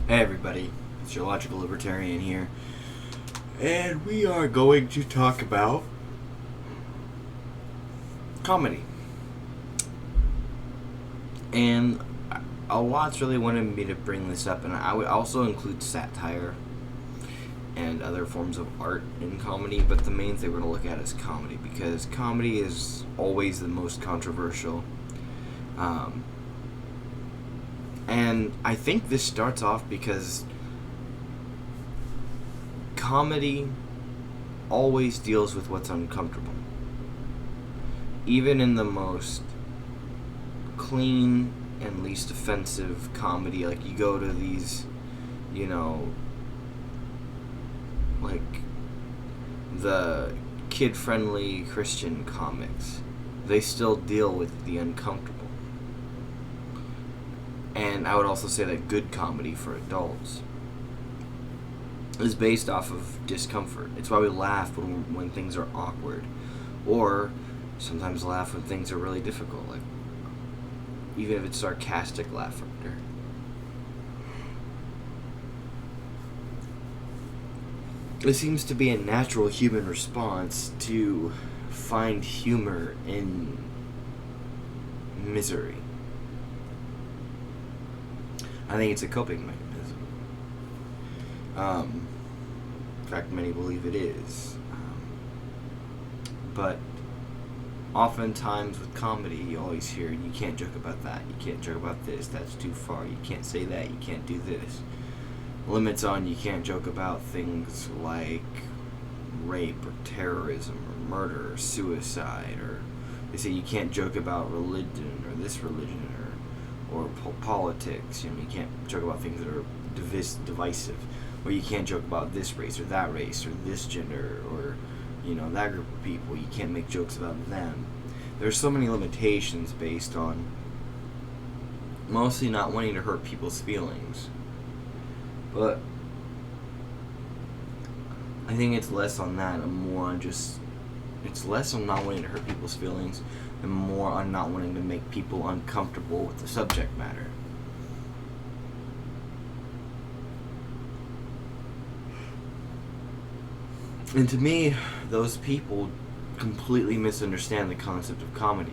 Hey everybody, it's your logical libertarian here, and we are going to talk about comedy. And a lot's really wanted me to bring this up, and I would also include satire and other forms of art in comedy, but the main thing we're going to look at is comedy, because comedy is always the most controversial. And I think this starts off because comedy always deals with what's uncomfortable. Even in the most clean and least offensive comedy, like you go to these, like the kid-friendly Christian comics, they still deal with the uncomfortable. And I would also say that good comedy for adults is based off of discomfort. It's why we laugh when things are awkward, or sometimes laugh when things are really difficult, like even if it's sarcastic laughter. It seems to be a natural human response to find humor in misery. I think it's a coping mechanism. In fact, many believe it is. But oftentimes with comedy, you always hear, you can't joke about that, you can't joke about this, that's too far, you can't say that, you can't do this. Limits on you can't joke about things like rape or terrorism or murder or suicide, or they say you can't joke about religion or this religion or politics. You can't joke about things that are divisive, or you can't joke about this race or this gender or that group of people. You can't make jokes about them. There's so many limitations based on mostly not wanting to hurt people's feelings, but I think it's less on that and more on it's less on not wanting to hurt people's feelings and more on not wanting to make people uncomfortable with the subject matter. And to me, those people completely misunderstand the concept of comedy.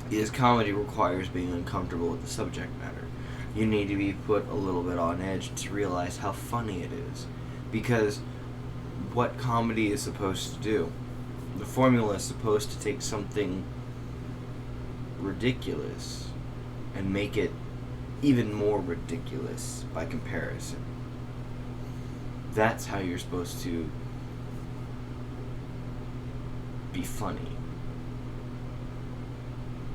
Because comedy requires being uncomfortable with the subject matter. You need to be put a little bit on edge to realize how funny it is. Because what comedy is supposed to do, the formula is supposed to take something ridiculous and make it even more ridiculous by comparison. That's how you're supposed to be funny.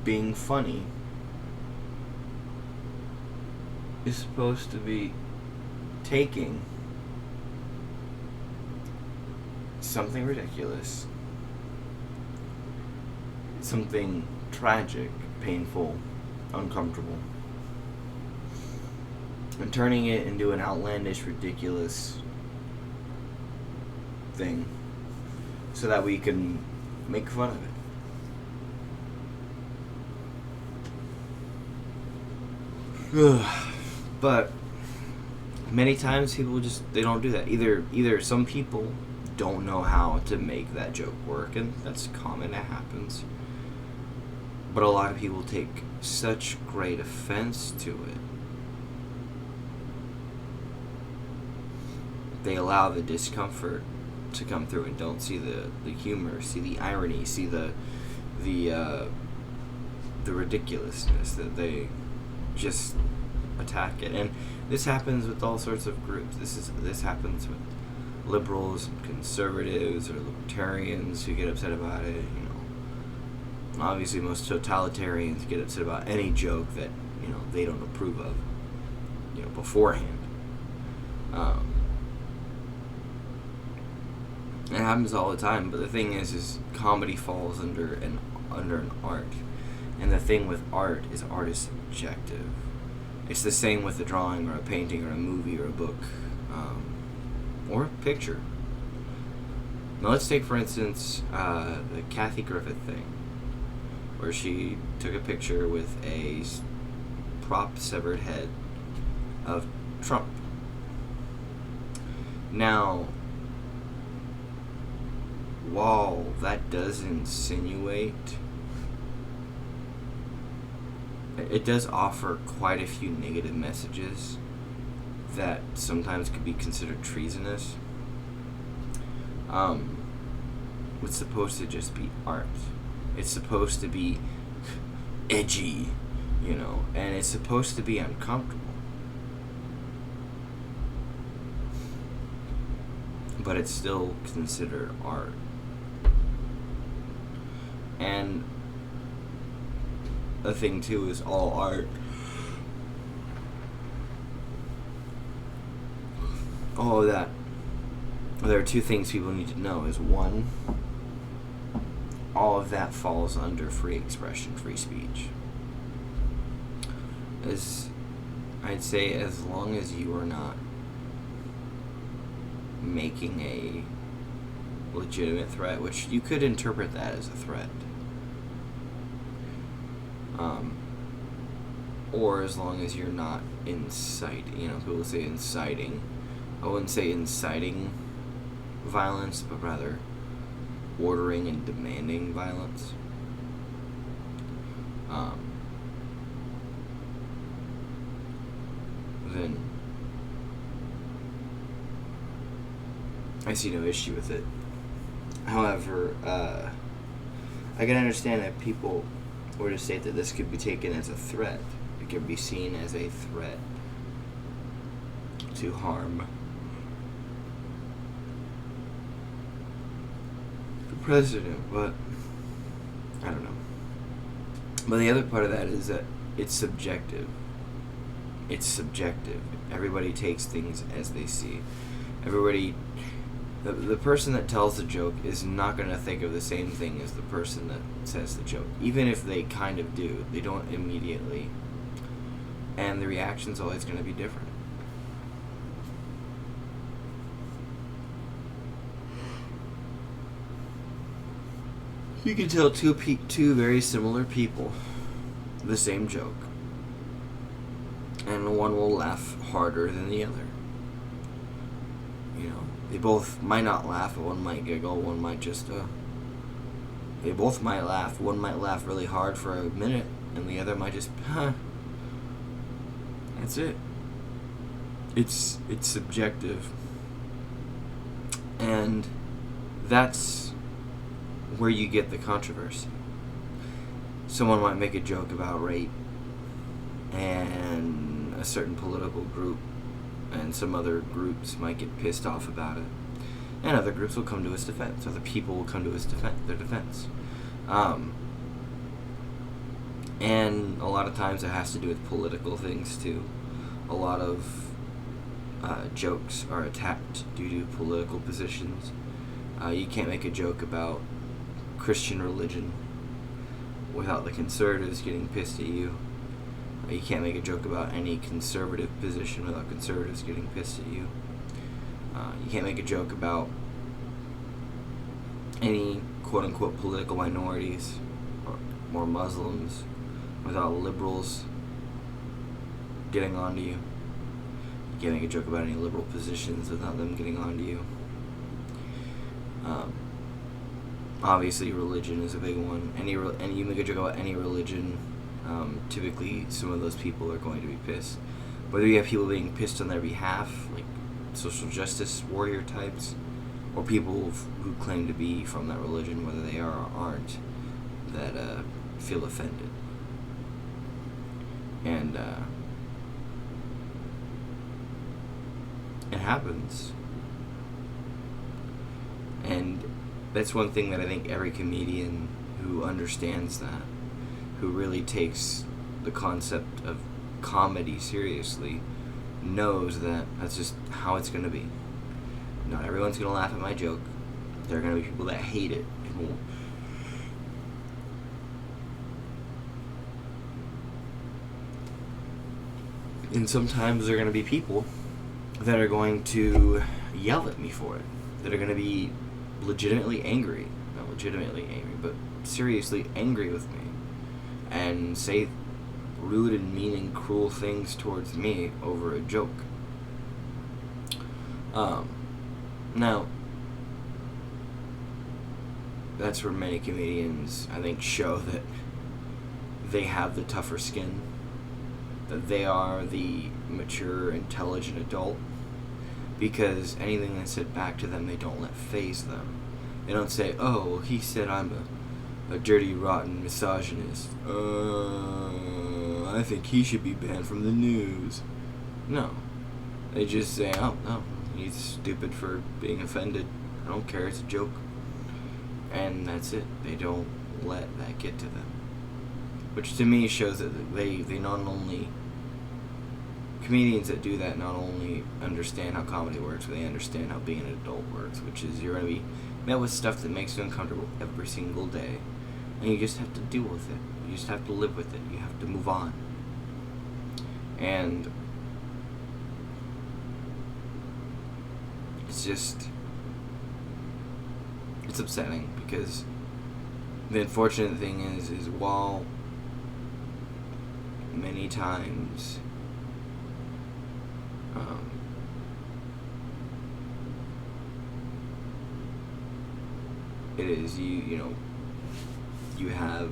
Being funny is supposed to be taking something ridiculous, something tragic, painful, uncomfortable, and turning it into an outlandish, ridiculous thing so that we can make fun of it. But many times people they don't do that. Either some people don't know how to make that joke work, and that's common, it happens. But a lot of people take such great offense to it. They allow the discomfort to come through and don't see the humor, see the irony, see the ridiculousness, that they just attack it. And this happens with all sorts of groups. This happens with liberals and conservatives or libertarians who get upset about it. Obviously most totalitarians get upset about any joke that they don't approve of beforehand. It happens all the time. But the thing is comedy falls under an art, and the thing with art is subjective. It's the same with a drawing or a painting or a movie or a book, or a picture. Now let's take, for instance, the Kathy Griffith thing, where she took a picture with a prop severed head of Trump. Now, while that does insinuate, it does offer quite a few negative messages that sometimes could be considered treasonous. It's supposed to just be art. It's supposed to be edgy, and it's supposed to be uncomfortable. But it's still considered art. And the thing too is all art. All of that. There are two things people need to know. Is one, all of that falls under free expression, free speech. I'd say as long as you are not making a legitimate threat, which you could interpret that as a threat, or as long as you're not inciting, people say inciting. I wouldn't say inciting violence, but rather ordering and demanding violence. Then I see no issue with it. However, I can understand that people were to state that this could be taken as a threat. It could be seen as a threat to harm the president, but I don't know. But the other part of that is that it's subjective. It's subjective. Everybody takes things as they see. Everybody, the person that tells the joke is not going to think of the same thing as the person that says the joke. Even if they kind of do, they don't immediately. And the reaction's always going to be different. You can tell two very similar people the same joke, and one will laugh harder than the other. They both might not laugh, but one might giggle, one might just, they both might laugh. One might laugh really hard for a minute, and the other might just, That's it. It's subjective. And that's where you get the controversy. Someone might make a joke about rape, and a certain political group and some other groups might get pissed off about it, and other groups will come to his defense. Other people will come to their defense. And a lot of times it has to do with political things too. A lot of jokes are attacked due to political positions. You can't make a joke about Christian religion without the conservatives getting pissed at you. You can't make a joke about any conservative position without conservatives getting pissed at you. You can't make a joke about any quote-unquote political minorities or Muslims without liberals getting onto you. You can't make a joke about any liberal positions without them getting onto you. Obviously, religion is a big one. And you make a joke about any religion, typically some of those people are going to be pissed. Whether you have people being pissed on their behalf, like social justice warrior types, or people who claim to be from that religion, whether they are or aren't, that feel offended. And it happens. And that's one thing that I think every comedian who understands that, who really takes the concept of comedy seriously, knows that that's just how it's going to be. Not everyone's going to laugh at my joke. There are going to be people that hate it. And sometimes there are going to be people that are going to yell at me for it. That are going to be legitimately angry. Not legitimately angry, but seriously angry with me. And say rude and mean and cruel things towards me over a joke. Now, that's where many comedians, I think, show that they have the tougher skin, that they are the mature, intelligent adult, because anything that's said back to them, they don't let faze them. They don't say, oh, well, he said I'm a dirty, rotten misogynist. I think he should be banned from the news. No. They just say, oh, no, he's stupid for being offended. I don't care, it's a joke. And that's it. They don't let that get to them. Which to me shows that they not only... Comedians that do that not only understand how comedy works, but they understand how being an adult works, which is you're going to be met with stuff that makes you uncomfortable every single day. And you just have to deal with it. You just have to live with it. You have to move on. And it's just... It's upsetting because the unfortunate thing is while many times it is you know you have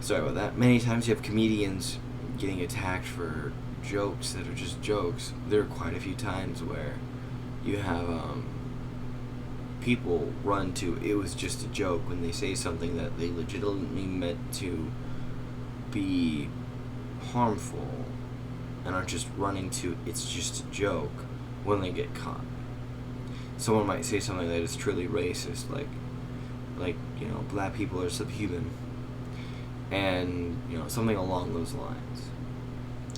sorry about that. Many times you have comedians getting attacked for jokes that are just jokes. There are quite a few times where you have people run to it was just a joke when they say something that they legitimately meant to be harmful and are just running to it's just a joke when they get caught. Someone might say something that is truly racist, like you know, black people are subhuman, and you know, something along those lines.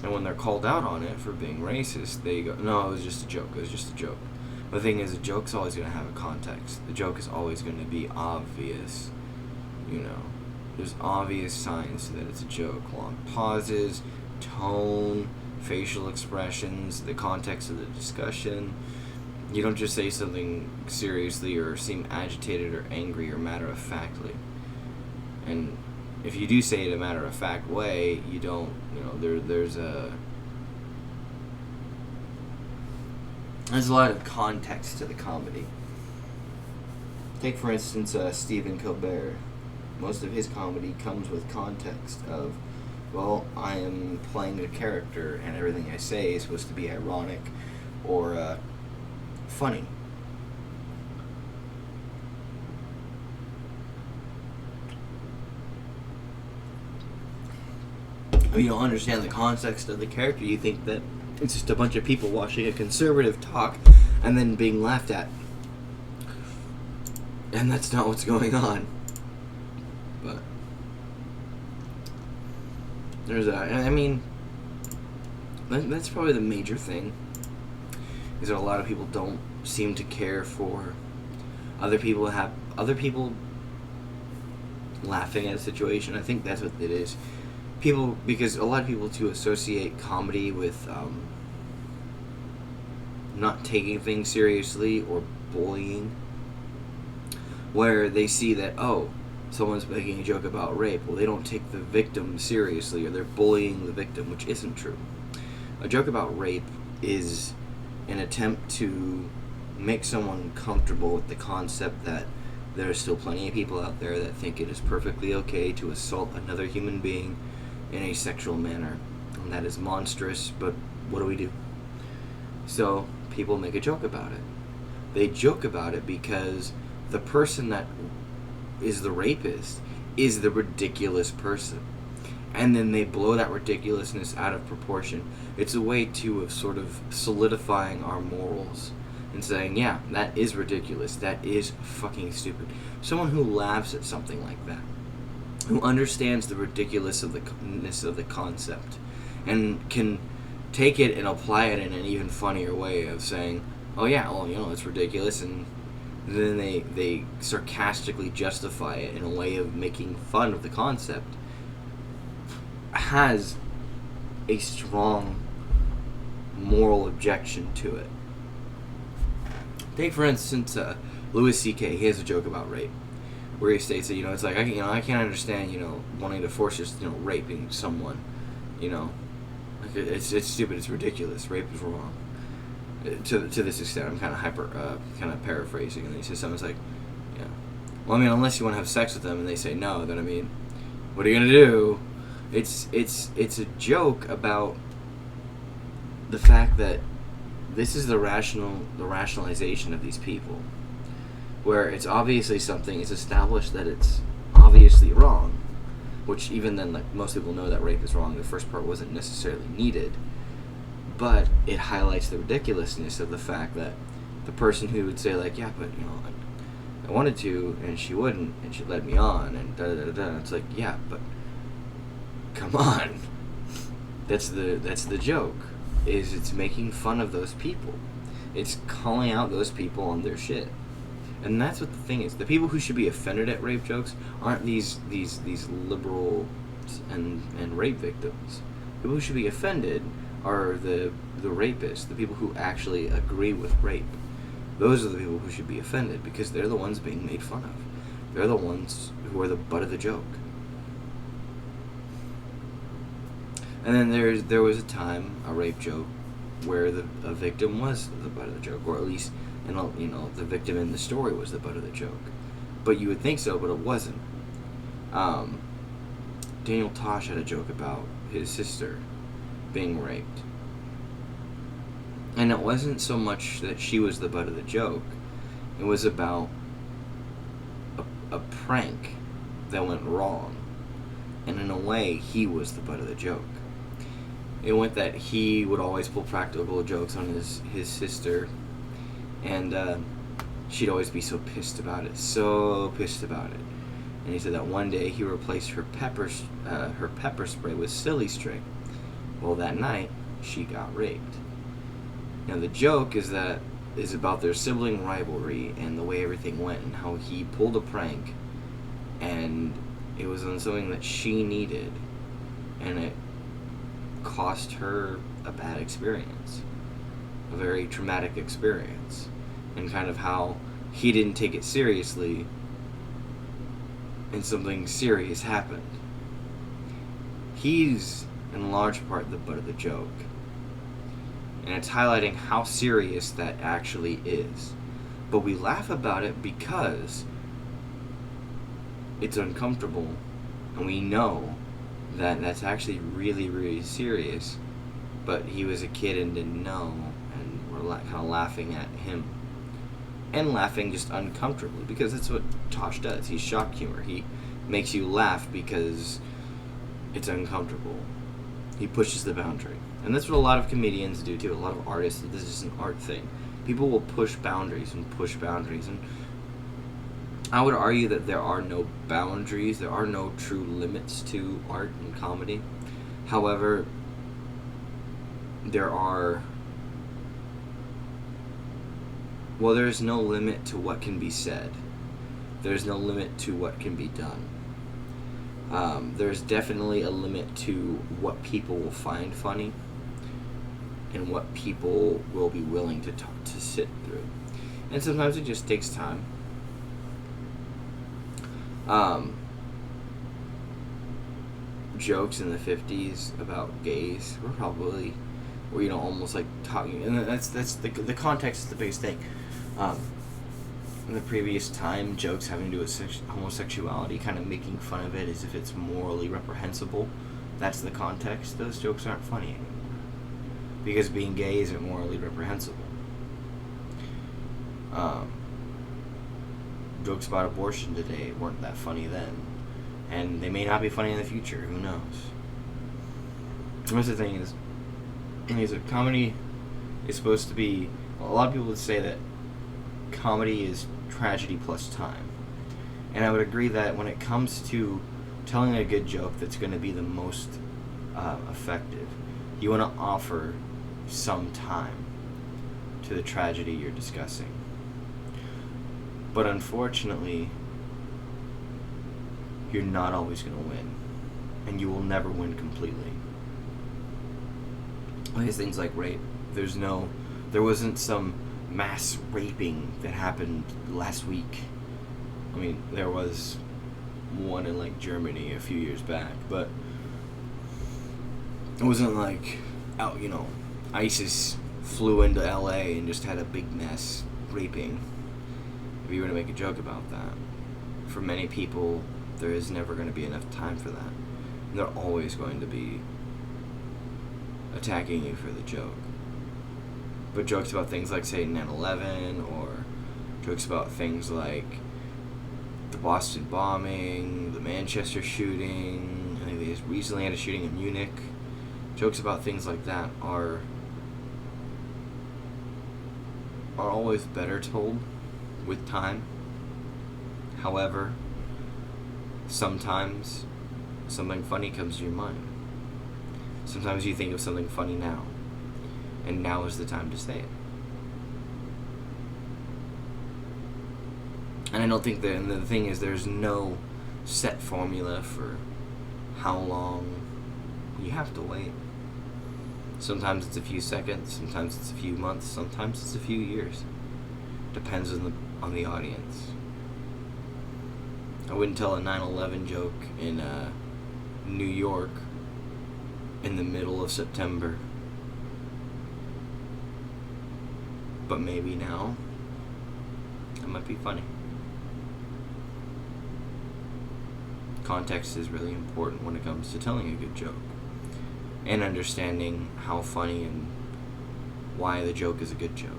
And when they're called out on it for being racist, they go, no, it was just a joke, it was just a joke. But the thing is, a joke's always going to have a context. The joke is always going to be obvious, you know. There's obvious signs that it's a joke. Long pauses, tone, facial expressions, the context of the discussion. You don't just say something seriously or seem agitated or angry or matter-of-factly. And if you do say it a matter-of-fact way, you don't, you know, there's a lot of context to the comedy. Take, for instance, Stephen Colbert. Most of his comedy comes with context of, well, I am playing a character and everything I say is supposed to be ironic or funny. If you don't understand the context of the character, you think that it's just a bunch of people watching a conservative talk and then being laughed at. And that's not what's going on. But there's that's probably the major thing, is that a lot of people don't seem to care for other people laughing at a situation. I think that's what it is. People, because a lot of people too associate comedy with not taking things seriously or bullying, where they see that, oh, someone's making a joke about rape. Well, they don't take the victim seriously, or they're bullying the victim, which isn't true. A joke about rape is an attempt to make someone comfortable with the concept that there are still plenty of people out there that think it is perfectly okay to assault another human being in a sexual manner. And that is monstrous, but what do? So people make a joke about it. They joke about it because the person that is the rapist is the ridiculous person. And then they blow that ridiculousness out of proportion. It's a way to of sort of solidifying our morals and saying, yeah, that is ridiculous. That is fucking stupid. Someone who laughs at something like that, who understands the ridiculousness of the concept, and can take it and apply it in an even funnier way of saying, oh yeah, well, you know, it's ridiculous, and then they sarcastically justify it in a way of making fun of the concept, has a strong moral objection to it. Take for instance, Louis C.K. He has a joke about rape, where he states that it's like I can't understand wanting to force just raping someone, like it's stupid, it's ridiculous, rape is wrong. To this extent, I'm kind of paraphrasing, and he says something like, well, I mean, unless you want to have sex with them and they say no, then I mean, what are you gonna do? It's a joke about the fact that this is the rationalization of these people, where it's obviously something, it's established that it's obviously wrong, which even then, like, most people know that rape is wrong. The first part wasn't necessarily needed, but it highlights the ridiculousness of the fact that the person who would say, like, yeah, but I wanted to and she wouldn't and she led me on and da da da da, it's like, yeah, but come on. That's the joke, is it's making fun of those people. It's calling out those people on their shit. And that's what the thing is. The people who should be offended at rape jokes aren't these liberals and rape victims. People who should be offended are the rapists, the people who actually agree with rape. Those are the people who should be offended, because they're the ones being made fun of. They're the ones who are the butt of the joke. And then there was a time, a rape joke, where a victim was the butt of the joke, or at least the victim in the story was the butt of the joke. But you would think so, but it wasn't. Daniel Tosh had a joke about his sister being raped. And it wasn't so much that she was the butt of the joke. It was about a prank that went wrong. And in a way, he was the butt of the joke. It went that he would always pull practical jokes on his sister. And she'd always be so pissed about it. And he said that one day he replaced her pepper spray with silly string. Well, that night, she got raped. Now, the joke is about their sibling rivalry and the way everything went, and how he pulled a prank, and it was on something that she needed, and it cost her a bad experience, a very traumatic experience, and kind of how he didn't take it seriously, and something serious happened. He's, in large part, the butt of the joke. And it's highlighting how serious that actually is. But we laugh about it because it's uncomfortable, and we know that that's actually really, really serious, but he was a kid and didn't know, and we're kind of laughing at him. And laughing just uncomfortably, because that's what Tosh does. He's shock humor. He makes you laugh because it's uncomfortable. He pushes the boundary. And that's what a lot of comedians do too. A lot of artists, this is an art thing. People will push boundaries. And I would argue that there are no boundaries. There are no true limits to art and comedy. However, there's no limit to what can be said. There's no limit to what can be done. There's definitely a limit to what people will find funny and what people will be willing to sit through. And sometimes it just takes time. Jokes in the 50s about gays were probably, or almost like talking, and that's the context is the biggest thing. In the previous time, jokes having to do with homosexuality, kind of making fun of it as if it's morally reprehensible. That's the context. Those jokes aren't funny anymore, because being gay isn't morally reprehensible. Jokes about abortion today weren't that funny then, and they may not be funny in the future. Who knows? And that's the thing is comedy is supposed to be. A lot of people would say that comedy is tragedy plus time, and I would agree that when it comes to telling a good joke that's going to be the most effective, you want to offer some time to the tragedy you're discussing. But unfortunately, you're not always going to win, and you will never win completely. These things like rape, there wasn't some mass raping that happened last week. I mean, there was one in like Germany a few years back, but it wasn't like out, ISIS flew into LA and just had a big mass raping. If you were to make a joke about that, for many people, there is never going to be enough time for that. They're always going to be attacking you for the joke. But jokes about things like, say, 9/11, or jokes about things like the Boston bombing, the Manchester shooting, I think they just recently had a shooting in Munich. Jokes about things like that are always better told with time. However, sometimes something funny comes to your mind. Sometimes you think of something funny now, and now is the time to say it. And I don't think that, and the thing is, there's no set formula for how long you have to wait. Sometimes it's a few seconds, sometimes it's a few months, sometimes it's a few years. Depends on the audience. I wouldn't tell a 9/11 joke in New York in the middle of September. But maybe now, it might be funny. Context is really important when it comes to telling a good joke, and understanding how funny and why the joke is a good joke.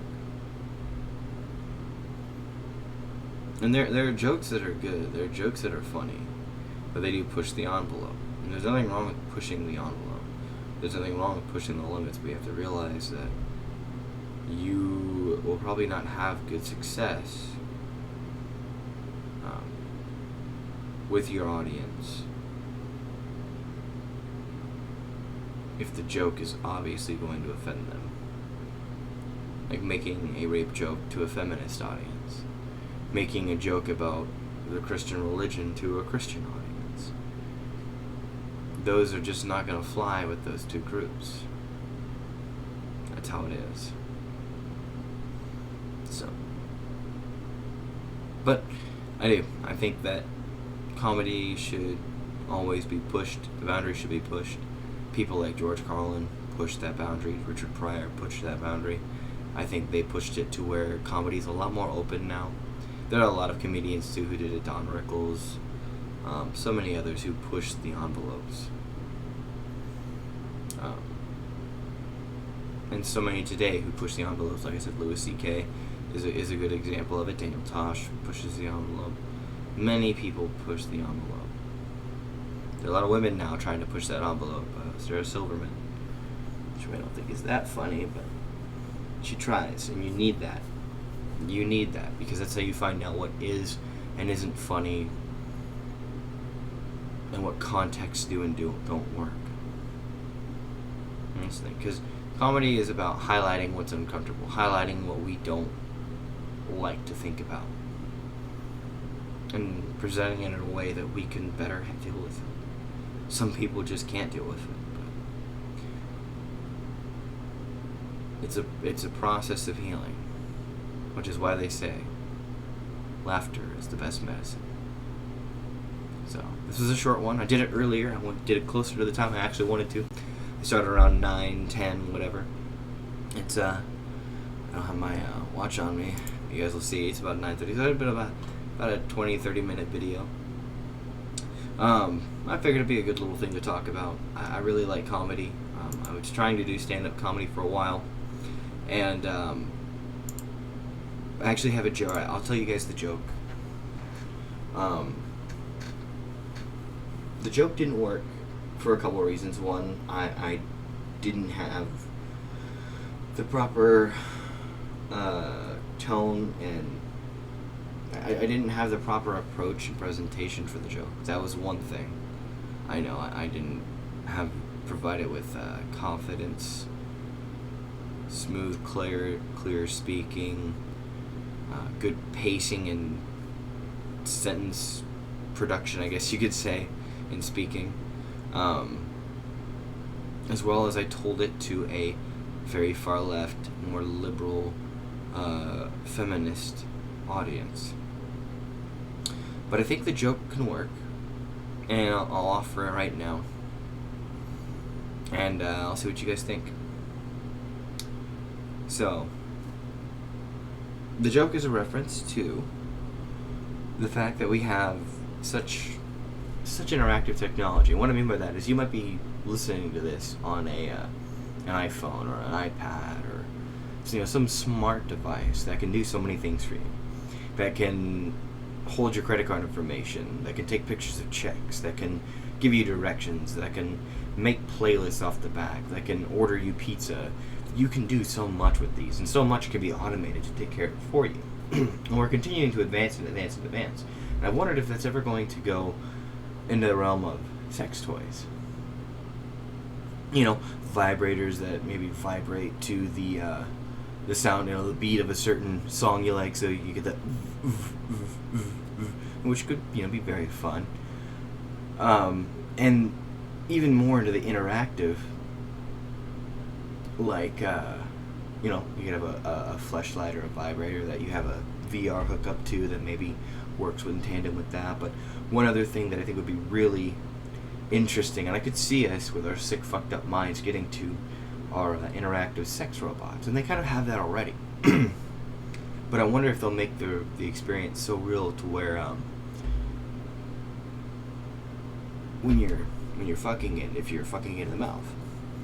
And there are jokes that are good, there are jokes that are funny, but they do push the envelope. And there's nothing wrong with pushing the envelope. There's nothing wrong with pushing the limits, but you have to realize that you will probably not have good success with your audience if the joke is obviously going to offend them. Like making a rape joke to a feminist audience. Making a joke about the Christian religion to a Christian audience. Those are just not going to fly with those two groups. That's how it is. So, but I think that comedy should always be pushed. The boundary should be pushed. People like George Carlin pushed that boundary. Richard Pryor pushed that boundary. I think they pushed it to where comedy's a lot more open now. There are a lot of comedians too who did it. Don Rickles, so many others who pushed the envelopes. And so many today who push the envelopes. Like I said, Louis C.K. is a good example of it. Daniel Tosh pushes the envelope. Many people push the envelope. There are a lot of women now trying to push that envelope. Sarah Silverman, which I don't think is that funny, but she tries, and you need that. You need that, because that's how you find out what is and isn't funny, and what contexts do and don't work. Honestly, because comedy is about highlighting what's uncomfortable, highlighting what we don't like to think about, and presenting it in a way that we can better deal with it. Some people just can't deal with it, but it's a process of healing, which is why they say laughter is the best medicine. So this was a short one. I did it earlier. I did it closer to the time I actually wanted to. I started around 9, 10, whatever. It's I don't have my watch on me. You guys will see. It's about 9:30. So it's been about a 20-30 minute video. I figured it'd be a good little thing to talk about. I really like comedy. I was trying to do stand-up comedy for a while, and I actually have a joke. I'll tell you guys the joke. The joke didn't work for a couple of reasons. One, I didn't have the proper tone, and I didn't have the proper approach and presentation for the joke. That was one thing. I know I didn't have provided with confidence, smooth, clear speaking, good pacing and sentence production, I guess you could say, in speaking, as well as I told it to a very far left, more liberal feminist audience. But I think the joke can work, and I'll offer it right now, and I'll see what you guys think. So, the joke is a reference to the fact that we have such interactive technology. And what I mean by that is you might be listening to this on an iPhone or an iPad or some smart device that can do so many things for you, that can hold your credit card information, that can take pictures of checks, that can give you directions, that can make playlists off the back, that can order you pizza. You can do so much with these, and so much can be automated to take care of it for you. And we're continuing to advance and advance and advance. And I wondered if that's ever going to go into the realm of sex toys. Vibrators that maybe vibrate to the sound, the beat of a certain song you like, so you get that, which could, be very fun. And even more into the interactive, like, you could have a fleshlight or a vibrator that you have a VR hookup to that maybe works in tandem with that. But one other thing that I think would be really interesting, and I could see us with our sick, fucked up minds getting to our interactive sex robots, and they kind of have that already. But I wonder if they'll make the experience so real to where when you're fucking it, if you're fucking it in the mouth,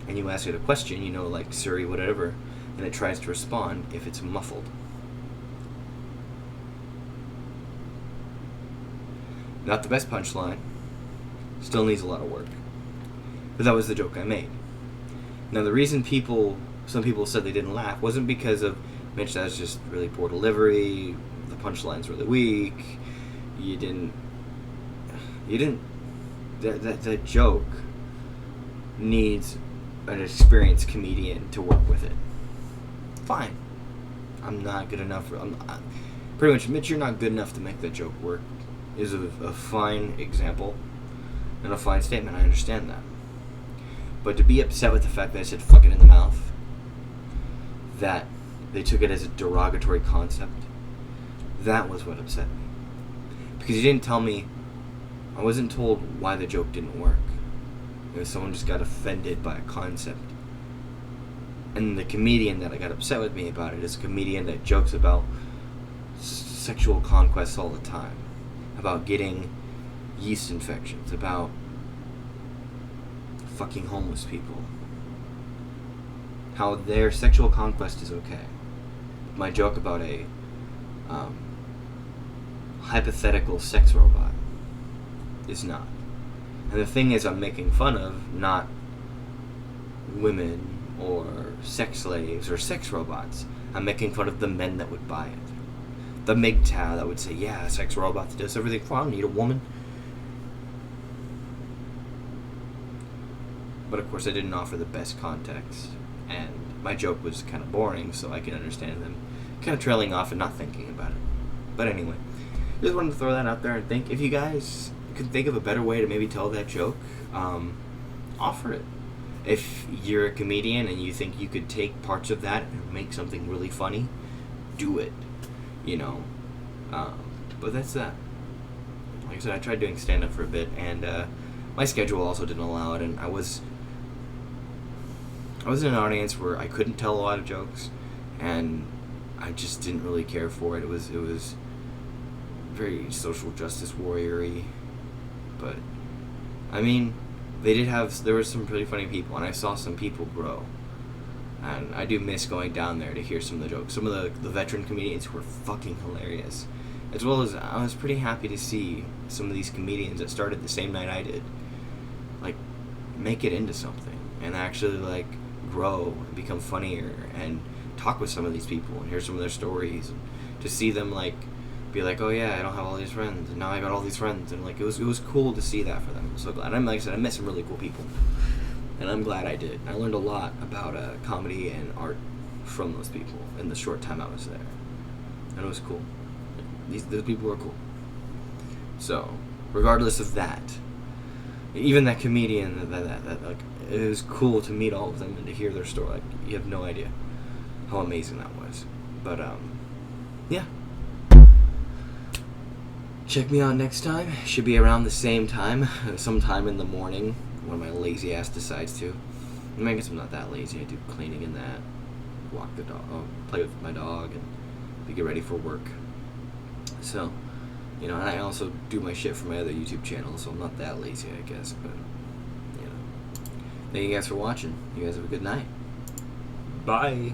and you ask it a question, like Siri, whatever, and it tries to respond if it's muffled. Not the best punchline. Still needs a lot of work. But that was the joke I made. Now, the reason some people said they didn't laugh wasn't because of, Mitch, that's just really poor delivery, the punchline's really weak, that joke needs an experienced comedian to work with it. Fine. I'm not good enough. Pretty much, Mitch, you're not good enough to make that joke work, is a fine example and a fine statement. I understand that. But to be upset with the fact that I said fucking in the mouth, that they took it as a derogatory concept, that was what upset me. Because you didn't tell me, I wasn't told why the joke didn't work. Someone just got offended by a concept. And the comedian that got upset with me about it is a comedian that jokes about sexual conquests all the time, about getting yeast infections, about fucking homeless people, how their sexual conquest is okay. My joke about a hypothetical sex robot is not. And the thing is, I'm making fun of not women or sex slaves or sex robots. I'm making fun of the men that would buy it. The MGTOW that would say, yeah, a sex robot that does everything for, I don't need a woman. But of course I didn't offer the best context, and my joke was kind of boring, so I can understand them kind of trailing off and not thinking about it. But anyway, just wanted to throw that out there and think, if you guys could think of a better way to maybe tell that joke, offer it. If you're a comedian and you think you could take parts of that and make something really funny, do it. But that's that. Like I said, I tried doing stand-up for a bit, and my schedule also didn't allow it, and I was in an audience where I couldn't tell a lot of jokes, and I just didn't really care for it. It was very social justice warrior-y, but I mean, there were some pretty funny people, and I saw some people grow, and I do miss going down there to hear some of the jokes. Some of the veteran comedians were fucking hilarious, as well as I was pretty happy to see some of these comedians that started the same night I did, like, make it into something, and actually, like, grow and become funnier, and talk with some of these people and hear some of their stories, and to see them, like, be like, oh yeah, I don't have all these friends, and now I got all these friends, and like, it was cool to see that for them. I'm so glad. And like I said, I met some really cool people, and I'm glad I did. I learned a lot about comedy and art from those people in the short time I was there, and it was cool. Those people were cool. So, regardless of that, even that comedian, that like, it was cool to meet all of them and to hear their story. Like, you have no idea how amazing that was. But yeah. Check me out next time. Should be around the same time, sometime in the morning, when my lazy ass decides to. I mean, I guess I'm not that lazy. I do cleaning and that, walk the dog, play with my dog, and we get ready for work. So, and I also do my shit for my other YouTube channel, so I'm not that lazy, I guess. But thank you guys for watching. You guys have a good night. Bye.